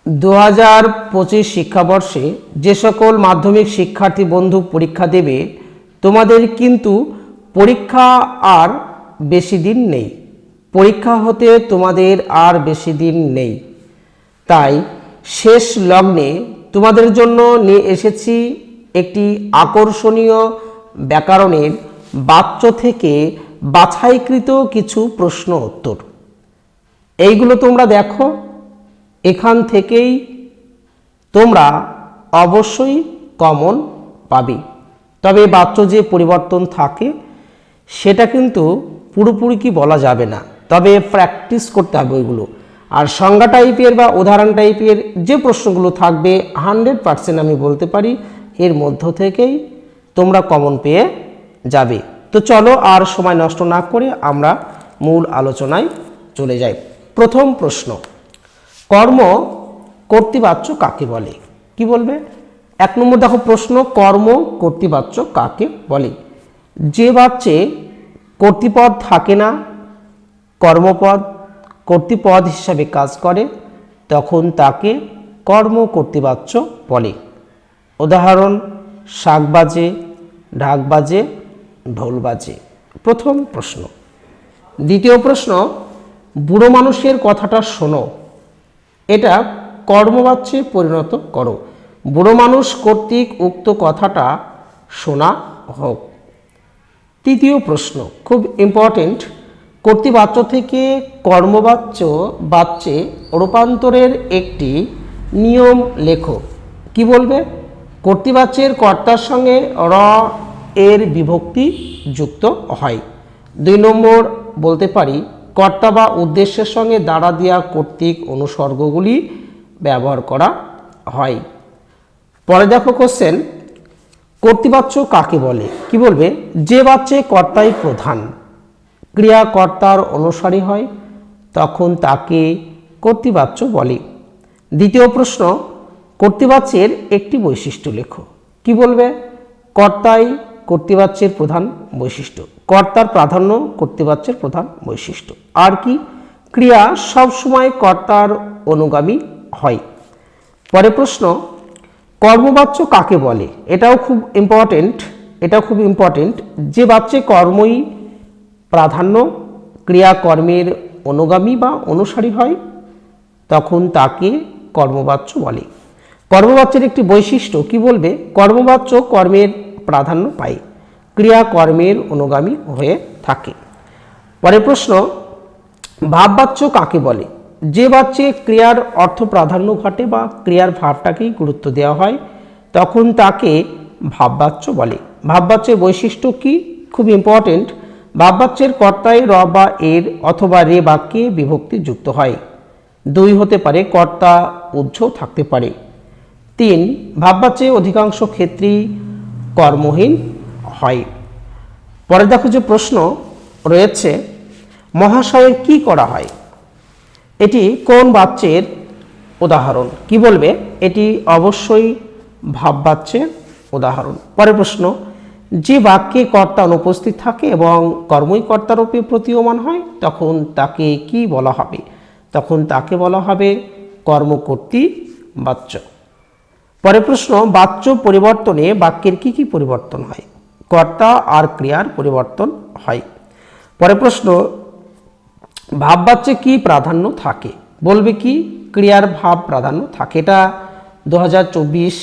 2025 শিক্ষাবর্ষে যে সকল মাধ্যমিক শিক্ষার্থী বন্ধু পরীক্ষা দেবে তোমাদের কিন্তু পরীক্ষা আর বেশি দিন নেই। পরীক্ষা হতে তোমাদের আর বেশি দিন নেই। তাই শেষ লগ্নে তোমাদের জন্য নিয়ে এসেছি একটি আকর্ষণীয় ব্যাকরণের বাচ্য থেকে বাছাইকৃত কিছু প্রশ্ন উত্তর। এইগুলো তোমরা দেখো, এখান থেকেই তোমরা অবশ্যই কমন পাবে। তবে বাচ্য যে পরিবর্তন থাকে সেটা কিন্তু পুরোপুরি কি বলা যাবে না, তবে প্র্যাকটিস করতে হবে ওইগুলো। আর সংজ্ঞা টাইপের বা উদাহরণ টাইপের যে প্রশ্নগুলো থাকবে 100% আমি বলতে পারি এর মধ্য থেকেই তোমরা কমন পেয়ে যাবে। তো চলো আর সময় নষ্ট না করে আমরা মূল আলোচনায় চলে যাই। প্রথম প্রশ্ন, কর্ম কর্তৃবাচ্য কাকে বলে? কি বলবে? 1 নম্বর দেখো প্রশ্ন, কর্ম কর্তৃবাচ্য কাকে বলে? যে বাচ্চে কর্তৃপদ থাকে না, কর্মপদ কর্তৃপদ হিসাবে কাজ করে, তখন তাকে কর্ম কর্তৃবাচ্য বলে। উদাহরণ, শাক বাজে, ঢাক বাজে, ঢোল বাজে। প্রথম প্রশ্ন। দ্বিতীয় প্রশ্ন, বুড়ো মানুষের কথাটা শোনো, এটা কর্মবাচ্যে পরিণত করো। বুড়ো মানুষ কর্তৃক উক্ত কথাটা শোনা হোক। তৃতীয় প্রশ্ন, খুব ইম্পর্টেন্ট, কর্তৃবাচ্য থেকে বাচ্যে রূপান্তরের একটি নিয়ম লেখো। কি বলবে? কর্তৃবাচ্যের কর্তার সঙ্গে র এর বিভক্তি যুক্ত হয়। 2 নম্বর বলতে পারি, কর্তা বা উদ্দেশ্যের সঙ্গে দ্বারা দেওয়া কর্তৃক অনুসর্গগুলি ব্যবহার করা হয়। পরে দেখো কোশ্চেন, কর্তৃবাচ্য কাকে বলে? কি বলবে? যে বাচ্চে কর্তাই প্রধান, ক্রিয়া কর্তার অনুসারী হয়, তখন তাকে কর্তৃবাচ্য বলে। দ্বিতীয় প্রশ্ন, কর্তৃবাচ্যের একটি বৈশিষ্ট্য লেখো। কি বলবে? কর্তাই কর্তৃবাচ্যের প্রধান বৈশিষ্ট্য, কর্তার প্রাধান্য কর্তৃবাচ্যের প্রধান বৈশিষ্ট্য। আর কি? ক্রিয়া সবসময় কর্তার অনুগামী হয়। পরে প্রশ্ন, কর্মবাচ্য কাকে বলে? এটাও খুব ইম্পর্টেন্ট। যে বাচ্চে কর্মই প্রাধান্য, ক্রিয়া কর্মের অনুগামী বা অনুসারী হয়, তখন তাকে কর্মবাচ্য বলে। কর্মবাচ্যের একটি বৈশিষ্ট্য কি বলবে? কর্মবাচ্য কর্মের প্রাধান্য পায়, ক্রিয়া কর্মের অনুগামী হয়ে থাকে। পরে প্রশ্ন, ভাববাচ্য কাকে বলে? যে বাচ্চে ক্রিয়ার অর্থ প্রাধান্য ঘটে বা ক্রিয়ার ভাবটাকেই গুরুত্ব দেওয়া হয়, তখন তাকে ভাববাচ্য বলে। ভাববাচ্যের বৈশিষ্ট্য কি? খুব ইম্পর্টেন্ট। ভাববাচ্যের কর্তায় র বা এর অথবা রে বাক্যে বিভক্তি যুক্ত হয়। 2 হতে পারে, কর্তা উহ্য থাকতে পারে। 3, ভাববাচ্যে অধিকাংশ ক্ষেত্রেই কর্মহীন হয়। পরে দেখো যে প্রশ্ন রয়েছে, মহাশয়ের কি করা হয়? এটি কোন বাচ্যের উদাহরণ? কি বলবে? এটি অবশ্যই ভাববাচ্যের উদাহরণ। পরের প্রশ্ন, যে বাক্যে কর্তা অনুপস্থিত থাকে এবং কর্মই কর্তারূপে প্রতীয়মান হয়, তখন তাকে কি বলা হবে? তখন তাকে বলা হবে কর্মকর্তৃ বাচ্য। পরের প্রশ্ন, বাচ্য পরিবর্তনে বাক্যের কি কি পরিবর্তন হয়? কর্তা আর ক্রিয়ার পরিবর্তন হয়। পরের প্রশ্ন, ভাববাচ্যে কি প্রাধান্য থাকে? বলবে কি? ক্রিয়ার ভাব প্রাধান্য থাকে। এটা 2024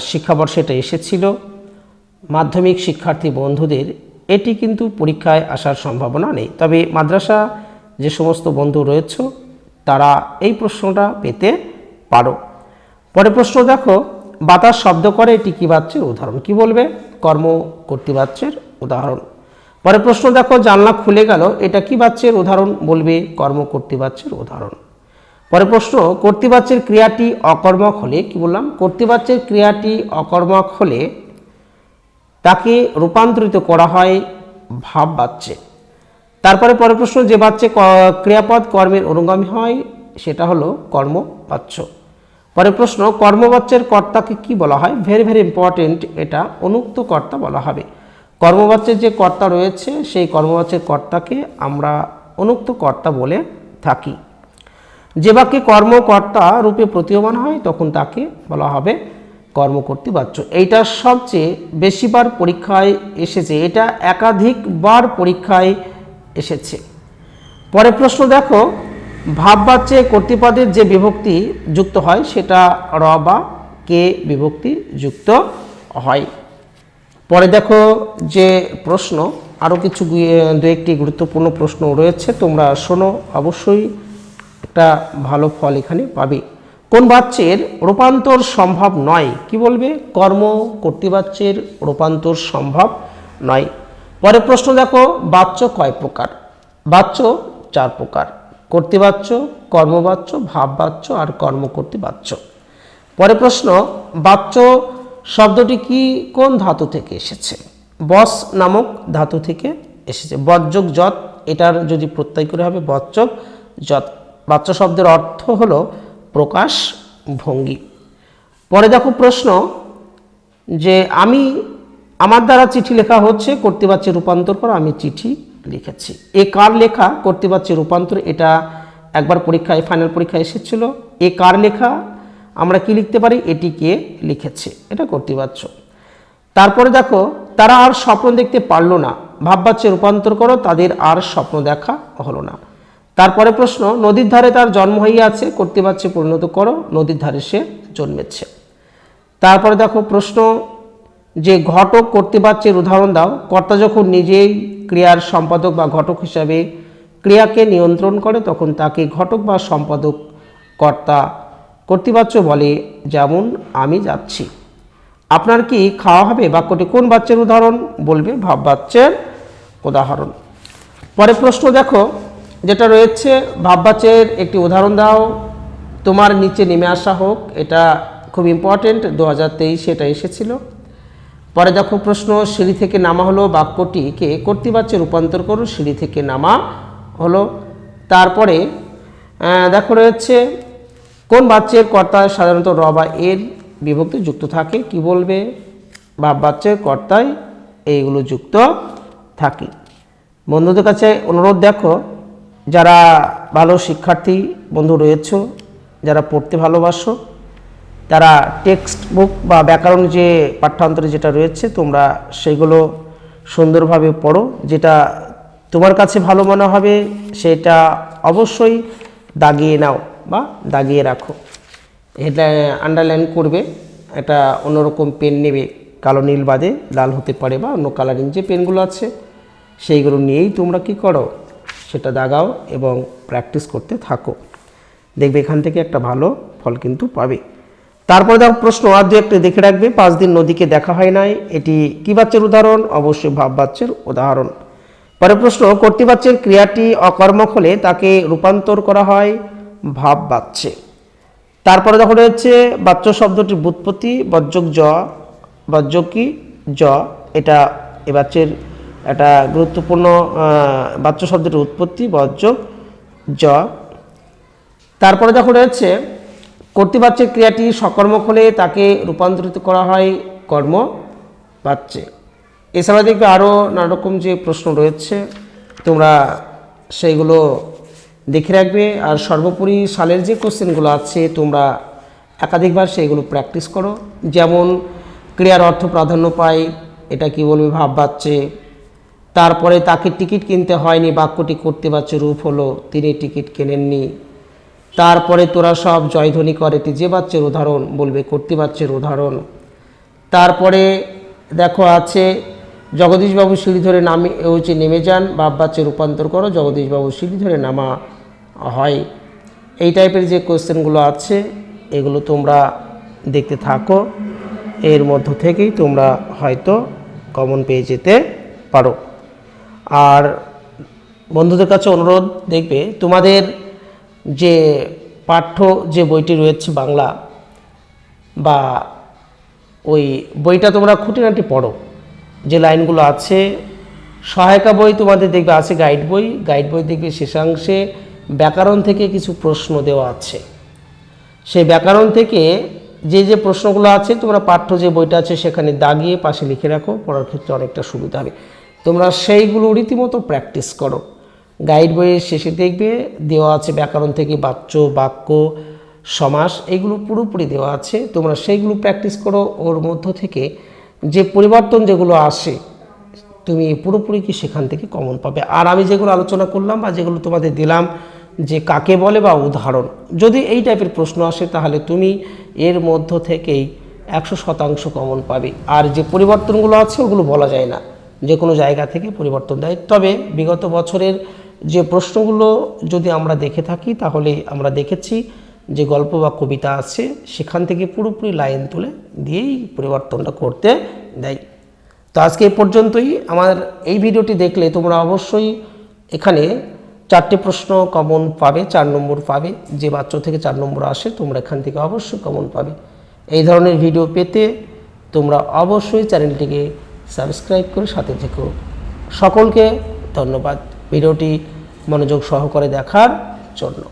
শিক্ষাবর্ষে এটা এসেছিল। মাধ্যমিক শিক্ষার্থী বন্ধুদের এটি কিন্তু পরীক্ষায় আসার সম্ভাবনা নেই, তবে মাদ্রাসা যে সমস্ত বন্ধু রয়েছে তারা এই প্রশ্নটা পেতে পারো। পরে প্রশ্ন দেখো, বাতাস শব্দ করে, এটি কি বাচ্যের উদাহরণ? কি বলবে? কর্ম কর্তৃবাচ্যের উদাহরণ। পরে প্রশ্ন দেখো, জানলা খুলে গেল, এটা কি বাচ্যের উদাহরণ? বলবে কর্ম কর্তৃবাচ্যের উদাহরণ। পরে প্রশ্ন, কর্তৃবাচ্যের ক্রিয়াটি অকর্মক হলে, কি বললাম? কর্তৃবাচ্যের ক্রিয়াটি অকর্মক হলে তাকে রূপান্তরিত করা হয় ভাববাচ্যে। তারপরে পরের প্রশ্ন, যে বাচ্যে ক্রিয়াপদ কর্মের অনুগামী হয় সেটা হলো কর্মবাচ্য। পরের প্রশ্ন, কর্মবাচ্যের কর্তাকে কি বলা হয়? ভেরি ইম্পর্টেন্ট, এটা অনুক্ত কর্তা বলা হবে। কর্মবাচ্যের যে কর্তা রয়েছে সেই কর্মবাচ্যের কর্তাকে আমরা অনুক্ত কর্তা বলে থাকি। যে বাক্যে কর্মকর্তা রূপে প্রতীয়মান হয় তখন তাকে বলা হবে কর্মকর্তৃ বাচ্য। এইটা সবচেয়ে বেশিবার পরীক্ষায় এসেছে, এটা একাধিকবার পরীক্ষায় এসেছে। পরের প্রশ্ন দেখো, ভাববাচ্যে কর্তৃপদের যে বিভক্তি যুক্ত হয় সেটা র বা কে বিভক্তি যুক্ত হয়। পরে দেখো যে প্রশ্ন, আরও কিছু দু একটি গুরুত্বপূর্ণ প্রশ্ন রয়েছে, তোমরা শোনো, অবশ্যই একটা ভালো ফল এখানে পাবে। কোন বাচ্যের রূপান্তর সম্ভব নয়? কি বলবে? কর্ম কর্তৃবাচ্যের রূপান্তর সম্ভব নয়। পরের প্রশ্ন দেখো, বাচ্য কয় প্রকার? বাচ্য 4 প্রকার, কর্তৃবাচ্য, কর্মবাচ্য, ভাববাচ্য আর কর্মকর্তৃবাচ্য। পরের প্রশ্ন, বাচ্য শব্দটি কি কোন ধাতু থেকে এসেছে? বস নামক ধাতু থেকে এসেছে। বজ্যোগ যৎ, এটার যদি প্রত্যয় করে হবে বজ্যোগ যৎ। বাচ্য শব্দের অর্থ হলো প্রকাশ ভঙ্গি। পরে দেখো প্রশ্ন যে আমার দ্বারা চিঠি লেখা হচ্ছে, কর্তৃবাচ্যে রূপান্তর করো, আমি চিঠি লিখেছি। এ কার লেখা? কর্তৃবাচ্যে রূপান্তর, এটা একবার পরীক্ষায় ফাইনাল পরীক্ষায় এসেছিল। এ কার লেখা? আমরা কি লিখতে পারি? এটি কে লিখেছে, এটা কর্তৃবাচ্য। তারপরে দেখো, তারা আর স্বপ্ন দেখতে পারলো না, ভাববাচ্যে রূপান্তর করো, তাদের আর স্বপ্ন দেখা হলো না। তারপরে প্রশ্ন, নদীর ধারে তার জন্ম হইয়াছে, কর্তৃবাচ্যে পরিণত করো, নদীর ধারে সে জন্মেছে। তারপরে দেখো প্রশ্ন যে ঘটক কর্তৃবাচ্যের উদাহরণ দাও। কর্তা যখন নিজেই ক্রিয়ার সম্পাদক বা ঘটক হিসাবে ক্রিয়াকে নিয়ন্ত্রণ করে তখন তাকে ঘটক বা সম্পাদক কর্তা কর্তৃবাচ্য বলে। যেমন আমি যাচ্ছি। আপনার কি খাওয়া হবে? বাক্যটি কোন বাচ্যের উদাহরণ? বলবে ভাববাচ্যের উদাহরণ। পরে প্রশ্ন দেখো যেটা রয়েছে, ভাববাচ্যের একটি উদাহরণ দাও। তোমার নিচে নেমে আসা হোক, এটা খুব ইম্পর্টেন্ট, 2023 এটা এসেছিল। পরে দেখো প্রশ্ন, সিঁড়ি থেকে নামা হলো, বাক্যটিকে কর্তৃবাচ্যে রূপান্তর করো, সিঁড়ি থেকে নামা হলো। তারপরে দেখো রয়েছে, কোন বাচ্যের কর্তায় সাধারণত র বা এর বিভক্তি যুক্ত থাকে? কি বলবে? ভাববাচ্যের কর্তায় এইগুলো যুক্ত থাকে। বন্ধুদের কাছে অনুরোধ, দেখো যারা ভালো শিক্ষার্থী বন্ধু রয়েছে, যারা পড়তে ভালোবাসো, তারা টেক্সট বুক বা ব্যাকরণ যে পাঠ্যান্তরে যেটা রয়েছে তোমরা সেগুলো সুন্দরভাবে পড়ো। যেটা তোমার কাছে ভালো মনে হবে সেটা অবশ্যই দাগিয়ে নাও বা দাগিয়ে রাখো। এটা আন্ডারলাইন করবে, একটা অন্যরকম পেন নেবে, কালো নীল বাদে লাল হতে পারে বা অন্য কালারিং যে পেনগুলো আছে সেইগুলো নিয়েই তোমরা কি করো, সেটা দাগাও এবং প্র্যাকটিস করতে থাকো। দেখবে এখান থেকে একটা ভালো ফল কিন্তু পাবে। তারপরে দেখো প্রশ্ন আর দু একটা দেখে রাখবে। 5 দিন নদীকে দেখা হয় নাই, এটি কি বাচ্যের উদাহরণ? অবশ্যই ভাববাচ্যের উদাহরণ। পরে প্রশ্ন, কর্তৃবাচ্যের ক্রিয়াটি অকর্মক হলে তাকে রূপান্তর করা হয় ভাববাচ্যে। তারপরে দেখো রয়েছে বাচ্য শব্দটির ব্যুৎপত্তি, বজ্যোগ জ, বজ্যোগ কি জ, এটা এ বাচ্যের একটা গুরুত্বপূর্ণ বাচ্য শব্দটির উৎপত্তি বজ্যোগ জ। তারপরে দেখো রয়েছে কর্তৃবাচ্যের ক্রিয়াটি সকর্মক হলে তাকে রূপান্তরিত করা হয় কর্মবাচ্যে। এছাড়া দেখবে আরও নানা রকম যে প্রশ্ন রয়েছে, তোমরা সেইগুলো দেখে রাখবে। আর সর্বোপরি সালের যে কোশ্চেনগুলো আছে তোমরা একাধিকবার সেইগুলো প্র্যাকটিস করো। যেমন ক্রিয়ার অর্থ প্রাধান্য পায়, এটা কি বলবে? ভাববাচ্যে। তারপরে তাকে টিকিট কিনতে হয়নি, বাক্যটি কর্তৃবাচ্যের রূপ হলো, তিনি টিকিট কেনেননি। তারপরে তোরা সব জয়ধ্বনি করে, এটি যে বাচ্যের উদাহরণ? বলবে কর্তৃবাচ্যের উদাহরণ। তারপরে দেখো আছে জগদীশবাবু সিঁড়ি ধরে নেমে যান, ভাববাচ্যে রূপান্তর করো, জগদীশবাবু সিঁড়ি ধরে নামা হয়। এই টাইপের যে কোশ্চেনগুলো আছে এগুলো তোমরা দেখতে থাকো, এর মধ্য থেকেই তোমরা হয়তো কমন পেয়ে যেতে পারো। আর বন্ধুদের কাছে অনুরোধ, দেখবে তোমাদের যে পাঠ্য যে বইটি রয়েছে বাংলা, বা ওই বইটা তোমরা খুঁটিনাটি পড়ো, যে লাইনগুলো আছে। সহায়িকা বই তোমাদের দেখবে আছে, গাইড বই দেখবে শেষাংশে ব্যাকরণ থেকে কিছু প্রশ্ন দেওয়া আছে। সেই ব্যাকরণ থেকে যে প্রশ্নগুলো আছে তোমরা পাঠ্য যে বইটা আছে সেখানে দাগিয়ে পাশে লিখে রাখো, পড়ার ক্ষেত্রে অনেকটা সুবিধা হবে। তোমরা সেইগুলো রীতিমতো প্র্যাকটিস করো। গাইড বইয়ের শেষে দেখবে দেওয়া আছে ব্যাকরণ থেকে বাচ্য, বাক্য, সমাস, এগুলো পুরোপুরি দেওয়া আছে। তোমরা সেইগুলো প্র্যাকটিস করো। ওর মধ্য থেকে যে পরিবর্তন যেগুলো আসে তুমি পুরোপুরি কি সেখান থেকে কমন পাবে। আর আমি যেগুলো আলোচনা করলাম বা যেগুলো তোমাদের দিলাম যে কাকে বলে বা উদাহরণ, যদি এই টাইপের প্রশ্ন আসে তাহলে তুমি এর মধ্য থেকেই 100% কমন পাবে। আর যে পরিবর্তনগুলো আছে ওগুলো বলা যায় না, যে কোনো জায়গা থেকে পরিবর্তন দেয়। তবে বিগত বছরের যে প্রশ্নগুলো যদি আমরা দেখে থাকি তাহলে আমরা দেখেছি যে গল্প বা কবিতা আছে সেখান থেকে পুরোপুরি লাইন তুলে দিয়েই পরিবর্তনটা করতে দেয়। তো আজকে এই পর্যন্তই। আমার এই ভিডিওটি দেখলে তোমরা অবশ্যই এখানে 4টে প্রশ্ন কমন পাবে, 4 নম্বর পাবে। যে বাচ্চ থেকে 4 নম্বর আসে তোমরা এখান থেকে অবশ্যই কমন পাবে। এই ধরনের ভিডিও পেতে তোমরা অবশ্যই চ্যানেলটিকে সাবস্ক্রাইব করে সাথে থেকো। সকলকে ধন্যবাদ ভিডিওটি মনোযোগ সহকারে দেখার জন্য।